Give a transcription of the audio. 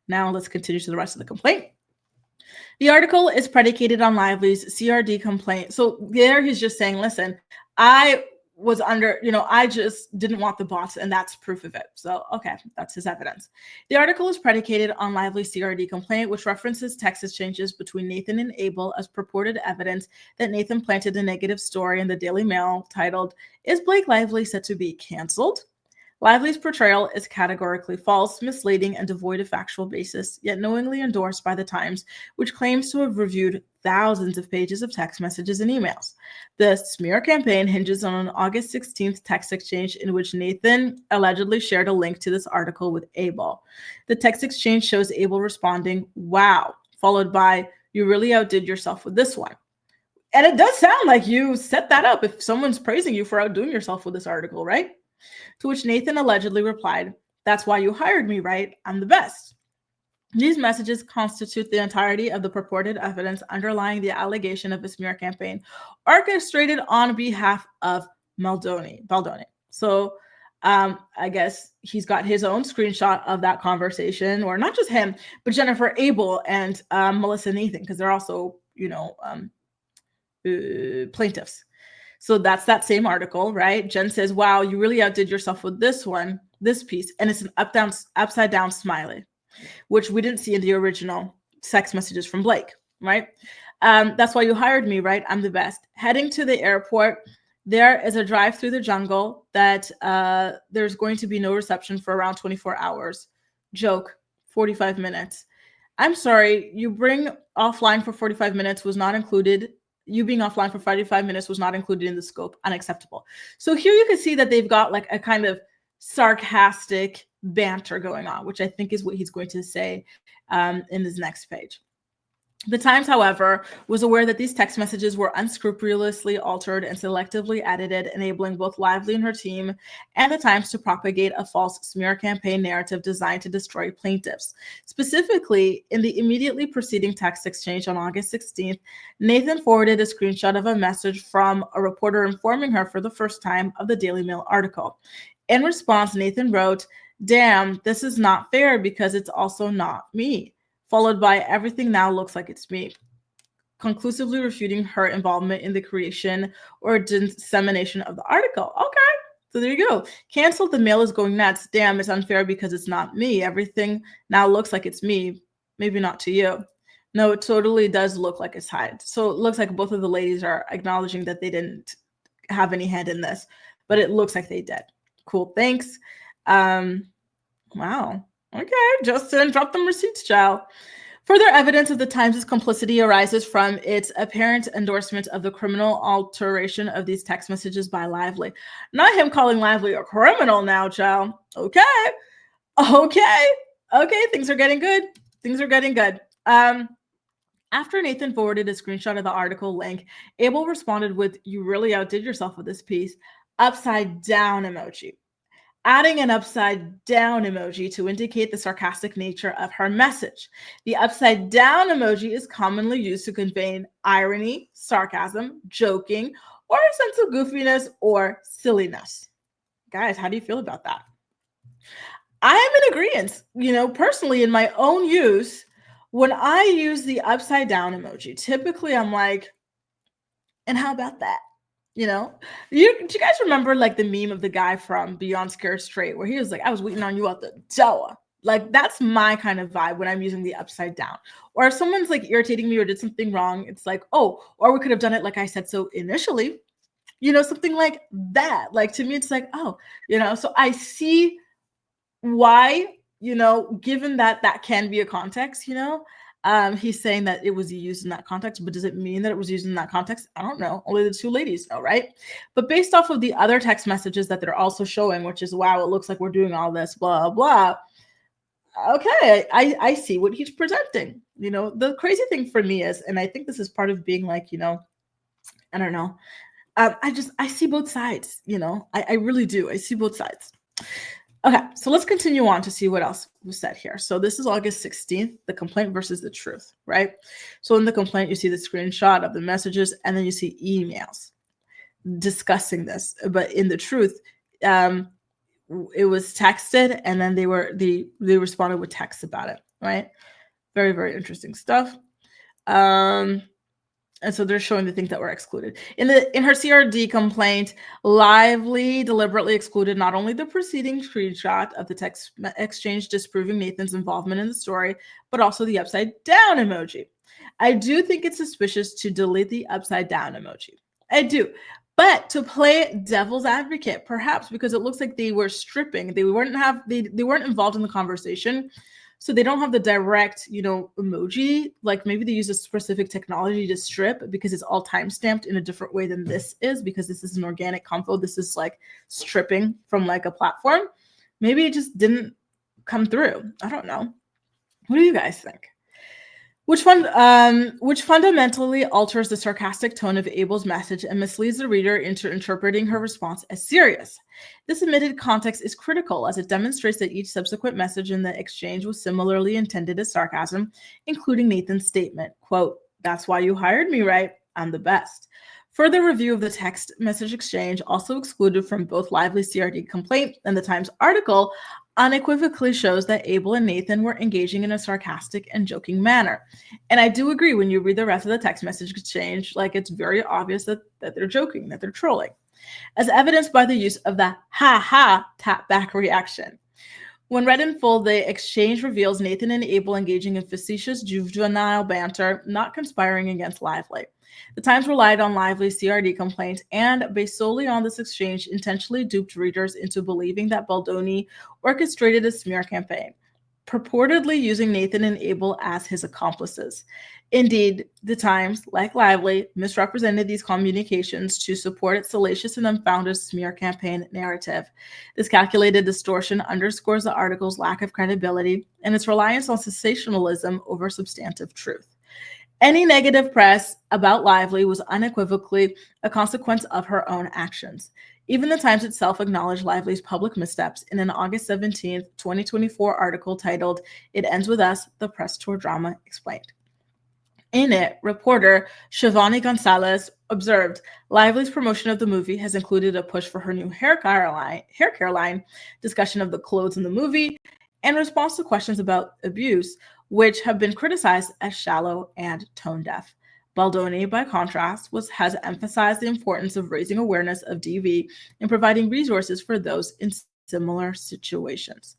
Now let's continue to the rest of the complaint. The article is predicated on Lively's CRD complaint. So there he's just saying, listen, I was under, I just didn't want the bots, and that's proof of it. So, okay, that's his evidence. The article is predicated on Lively's CRD complaint, which references text exchanges between Nathan and Abel as purported evidence that Nathan planted a negative story in the Daily Mail titled, "Is Blake Lively Set to Be Cancelled?" Lively's portrayal is categorically false, misleading, and devoid of factual basis, yet knowingly endorsed by the Times, which claims to have reviewed thousands of pages of text messages and emails. The smear campaign hinges on an August 16th text exchange in which Nathan allegedly shared a link to this article with Abel. The text exchange shows Abel responding, "Wow," followed by, "You really outdid yourself with this one." And it does sound like you set that up if someone's praising you for outdoing yourself with this article, right? To which Nathan allegedly replied, "That's why you hired me, right? I'm the best." These messages constitute the entirety of the purported evidence underlying the allegation of a smear campaign orchestrated on behalf of Baldoni. So I guess he's got his own screenshot of that conversation, or not just him, but Jennifer Abel and Melissa Nathan, because they're also, plaintiffs. So that's that same article, right? Jen says, "Wow, you really outdid yourself with this one, this piece." And it's an upside down smiley, which we didn't see in the original text messages from Blake, right? "That's why you hired me, right? I'm the best. Heading to the airport, there is a drive through the jungle that there's going to be no reception for around 24 hours. Joke, 45 minutes. I'm sorry, you being offline for 45 minutes was not included in the scope. Unacceptable." So here you can see that they've got like a kind of sarcastic banter going on, which I think is what he's going to say in his next page. The Times, however, was aware that these text messages were unscrupulously altered and selectively edited, enabling both Lively and her team and the Times to propagate a false smear campaign narrative designed to destroy plaintiffs. Specifically, in the immediately preceding text exchange on August 16th, Nathan forwarded a screenshot of a message from a reporter informing her for the first time of the Daily Mail article. In response, Nathan wrote, "Damn, this is not fair because it's also not me," followed by, "Everything now looks like it's me," conclusively refuting her involvement in the creation or dissemination of the article. Okay, so there you go. "Canceled, the Mail is going nuts. Damn, it's unfair because it's not me. Everything now looks like it's me. Maybe not to you." No, it totally does look like it's Hyde. So it looks like both of the ladies are acknowledging that they didn't have any hand in this, but it looks like they did. Cool, thanks. Wow. Okay, Justin, drop them receipts, child. Further evidence of the Times' complicity arises from its apparent endorsement of the criminal alteration of these text messages by Lively. Not him calling Lively a criminal now, child. Okay, things are getting good. After Nathan forwarded a screenshot of the article link, Abel responded with, "You really outdid yourself with this piece," upside down emoji, adding an upside down emoji to indicate the sarcastic nature of her message. The upside down emoji is commonly used to convey irony, sarcasm, joking, or a sense of goofiness or silliness. Guys, how do you feel about that? I am in agreement. Personally, in my own use, when I use the upside down emoji, typically I'm like, and how about that? Do you guys remember like the meme of the guy from Beyond Scared Straight where he was like, "I was waiting on you out the door"? Like that's my kind of vibe when I'm using the upside down. Or if someone's like irritating me or did something wrong, it's like, "Oh, or we could have done it like I said so initially." Something like that. Like to me, it's like, oh, so I see why, given that can be a context, he's saying that it was used in that context, but does it mean that it was used in that context? I don't know. Only the two ladies know, right? But based off of the other text messages that they're also showing, which is, wow, it looks like we're doing all this, blah, blah. Okay, I see what he's presenting. The crazy thing for me is, and I think this is part of being like, I don't know. I see both sides, I really do. I see both sides. Okay, so let's continue on to see what else was said here. So this is August 16th, the complaint versus the truth, right? So in the complaint, you see the screenshot of the messages, and then you see emails discussing this. But in the truth, it was texted, and then they responded with text about it. right? Very, very interesting stuff. And so they're showing the things that were excluded. In her CRD complaint, Lively deliberately excluded not only the preceding screenshot of the text exchange disproving Nathan's involvement in the story, but also the upside down emoji. I do think it's suspicious to delete the upside down emoji. I do. But to play devil's advocate, perhaps because it looks like they were stripping, they weren't involved in the conversation. So they don't have the direct, emoji. Like maybe they use a specific technology to strip because it's all time stamped in a different way than this is, because this is an organic convo. This is like stripping from like a platform. Maybe it just didn't come through. I don't know. What do you guys think? Which fundamentally alters the sarcastic tone of Abel's message and misleads the reader into interpreting her response as serious. This omitted context is critical as it demonstrates that each subsequent message in the exchange was similarly intended as sarcasm, including Nathan's statement, quote, "That's why you hired me, right? I'm the best." Further review of the text message exchange, also excluded from both Lively's CRD complaint and the Times article, unequivocally shows that Abel and Nathan were engaging in a sarcastic and joking manner. And I do agree, when you read the rest of the text message exchange, like it's very obvious that they're joking, that they're trolling, as evidenced by the use of the ha tap back reaction. When read in full, the exchange reveals Nathan and Abel engaging in facetious juvenile banter, not conspiring against Lively. The Times relied on Lively's CRD complaint and, based solely on this exchange, intentionally duped readers into believing that Baldoni orchestrated a smear campaign, purportedly using Nathan and Abel as his accomplices. Indeed, the Times, like Lively, misrepresented these communications to support its salacious and unfounded smear campaign narrative. This calculated distortion underscores the article's lack of credibility and its reliance on sensationalism over substantive truth. Any negative press about Lively was unequivocally a consequence of her own actions. Even the Times itself acknowledged Lively's public missteps in an August 17, 2024 article titled, "It Ends With Us, the Press Tour Drama Explained." In it, reporter Shivani Gonzalez observed, Lively's promotion of the movie has included a push for her new hair care line, discussion of the clothes in the movie, and response to questions about abuse, which have been criticized as shallow and tone deaf. Baldoni, by contrast, has emphasized the importance of raising awareness of DV and providing resources for those in similar situations.